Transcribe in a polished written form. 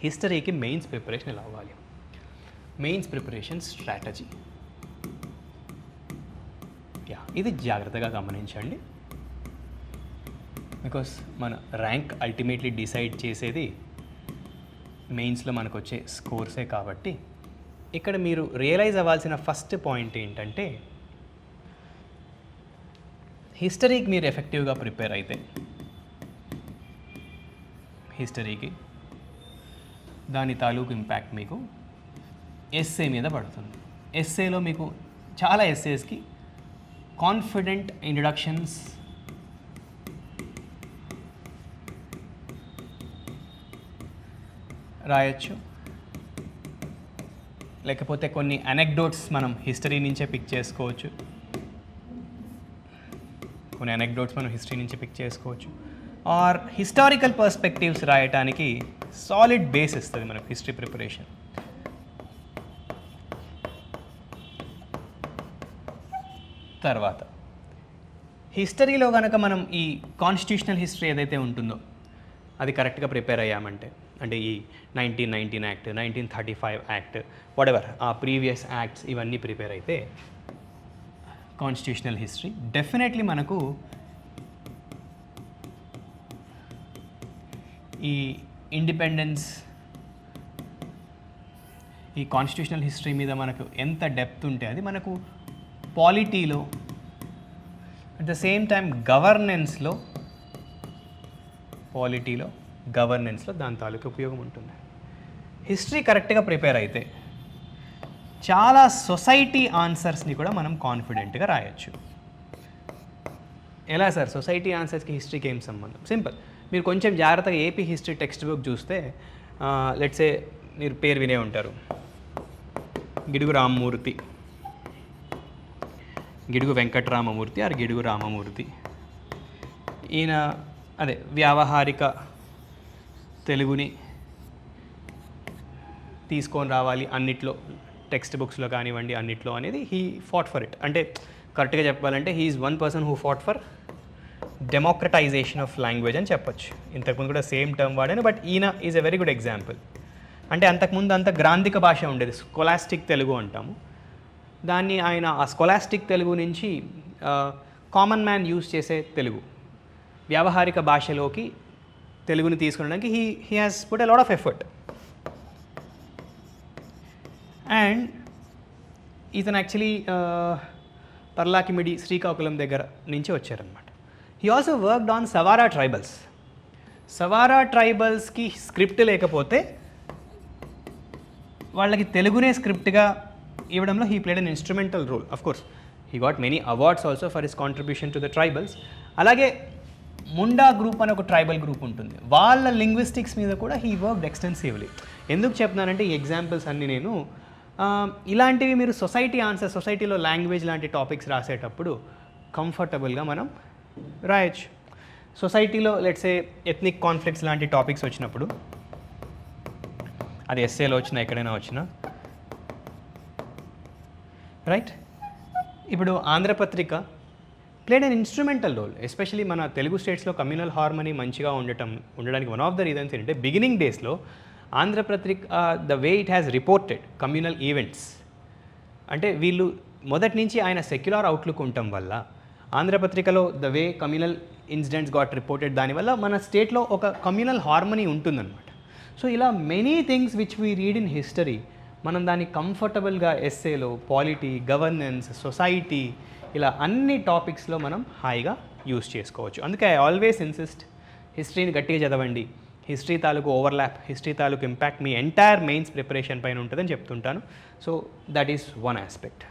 హిస్టరీకి mains preparation ఎలా అవ్వాలి, mains preparation strategy. ఇది జాగ్రత్తగా గమనించండి, బికాస్ మన ర్యాంక్ అల్టిమేట్లీ డిసైడ్ చేసేది మెయిన్స్లో మనకు వచ్చే స్కోర్సే. కాబట్టి ఇక్కడ మీరు రియలైజ్ అవ్వాల్సిన ఫస్ట్ పాయింట్ ఏంటంటే, హిస్టరీకి మీరు ఎఫెక్టివ్గా ప్రిపేర్ అయితే హిస్టరీకి దాని తాలూకు ఇంపాక్ట్ మీకు ఎస్సే మీద పడుతుంది. ఎస్సేలో మీకు చాలా ఎస్సేస్కి కాన్ఫిడెంట్ ఇంట్రడక్షన్స్, రాయొచ్చు, లేకపోతే కొన్ని అనెక్డోట్స్ మనం హిస్టరీ నుంచే పిక్ చేసుకోవచ్చు, ఆర్ హిస్టారికల్ పర్స్పెక్టివ్స్ రాయటానికి సాలిడ్ బేస్ ఇస్తుంది మనకు హిస్టరీ ప్రిపరేషన్. తర్వాత హిస్టరీలో కనుక మనం ఈ కాన్స్టిట్యూషనల్ హిస్టరీ ఏదైతే ఉంటుందో అది కరెక్ట్గా ప్రిపేర్ అయ్యామంటే, అంటే ఈ 1919 యాక్ట్, 1935 యాక్ట్, వాటెవర్ ఆ ప్రీవియస్ యాక్ట్స్ ఇవన్నీ ప్రిపేర్ అయితే కాన్స్టిట్యూషనల్ హిస్టరీ డెఫినెట్లీ మనకు ఈ ఇండిపెండెన్స్, ఈ కాన్స్టిట్యూషనల్ హిస్టరీ మీద మనకు ఎంత డెప్త్ ఉంటే అది మనకు పాలిటీలో, అట్ ద సేమ్ టైం గవర్నెన్స్లో దాని తాలూకు ఉపయోగం ఉంటుంది. హిస్టరీ కరెక్ట్గా ప్రిపేర్ అయితే చాలా సొసైటీ ఆన్సర్స్ని కూడా మనం కాన్ఫిడెంట్గా రాయొచ్చు. ఎలా సార్ సొసైటీ ఆన్సర్స్కి హిస్టరీకి ఏం సంబంధం? సింపుల్, మీరు కొంచెం జాగ్రత్తగా ఏపీ హిస్టరీ టెక్స్ట్ బుక్ చూస్తే, లెట్సే మీరు పేరు వినే ఉంటారు, గిడుగు రామమూర్తి, గిడుగు వెంకటరామమూర్తి ఆర్ గిడుగు రామమూర్తి. ఈయన అదే వ్యావహారిక తెలుగుని తీసుకొని రావాలి అన్నిట్లో, టెక్స్ట్ బుక్స్లో కానివ్వండి అన్నిట్లో అనేది హీ ఫాట్ ఫర్ ఇట్. అంటే కరెక్ట్గా చెప్పాలంటే he is one person who fought for democratisation of language అని చెప్పొచ్చు. ఇంతకుముందు కూడా సేమ్ టర్మ్ వాడాను, బట్ ఈయన is a very good example. అంటే అంతకుముందు అంత గ్రాంధిక భాష ఉండేది, స్కొలాస్టిక్ తెలుగు అంటాము దాన్ని. ఆయన ఆ స్కొలాస్టిక్ తెలుగు నుంచి కామన్ మ్యాన్ యూజ్ చేసే తెలుగు, వ్యావహారిక భాషలోకి తెలుగుని తీసుకురావడానికి he has put a lot of effort. And ఇతను యాక్చువల్లీ పర్లాకిమిడి, శ్రీకాకుళం దగ్గర నుంచి వచ్చారనమాట. He also worked on Savara tribals. Savara ట్రైబల్స్కి స్క్రిప్ట్ లేకపోతే వాళ్ళకి తెలుగునే స్క్రిప్ట్గా ఇవ్వడంలో he played an instrumental role. Of course he got many awards also for his contribution to the tribals. అలాగే ముండా గ్రూప్ అని ఒక ట్రైబల్ గ్రూప్ ఉంటుంది, వాళ్ళ లింగ్విస్టిక్స్ మీద కూడా హీ వర్క్డ్ ఎక్స్టెన్సివ్లీ. ఎందుకు చెప్తున్నానంటే ఈ ఎగ్జాంపుల్స్ అన్నీ నేను ఇలాంటివి మీరు సొసైటీ ఆన్సర్, సొసైటీలో లాంగ్వేజ్ లాంటి టాపిక్స్ రాసేటప్పుడు కంఫర్టబుల్గా మనం రాయొచ్చు. సొసైటీలో లెట్సే ఎథ్నిక్ కాన్ఫ్లిక్ట్స్ లాంటి టాపిక్స్ వచ్చినప్పుడు, అది ఎస్ఏలో వచ్చినా ఎక్కడైనా వచ్చినా, రైట్. ఇప్పుడు Andhra Patrika played an instrumental role, especially మన తెలుగు స్టేట్స్లో కమ్యూనల్ హార్మనీ మంచిగా ఉండడానికి వన్ ఆఫ్ ద రీజన్స్ ఏంటంటే బిగినింగ్ డేస్లో Andhra Patrika the way it has reported communal events, అంటే వీళ్ళు మొదటి నుంచి ఆయన సెక్యులర్ అవుట్లుక్ ఉండటం వల్ల ఆంధ్రపత్రికలో the way communal incidents got reported, దానివల్ల మన స్టేట్లో ఒక కమ్యూనల్ హార్మనీ ఉంటుందన్నమాట. సో ఇలా many things which we read in history మనం దాన్ని కంఫర్టబుల్గా ఎస్సేలో, పాలిటీ, గవర్నెన్స్, సొసైటీ, ఇలా అన్ని టాపిక్స్లో మనం హాయిగా యూస్ చేసుకోవచ్చు. అందుకే ఐ ఆల్వేస్ ఇన్సిస్ట్, హిస్టరీని గట్టిగా చదవండి. హిస్టరీ తాలూకు ఓవర్లాప్, హిస్టరీ తాలూకు ఇంపాక్ట్ మీ ఎంటైర్ మెయిన్స్ ప్రిపరేషన్ పైన ఉంటుందని చెప్తుంటాను. So that is one aspect.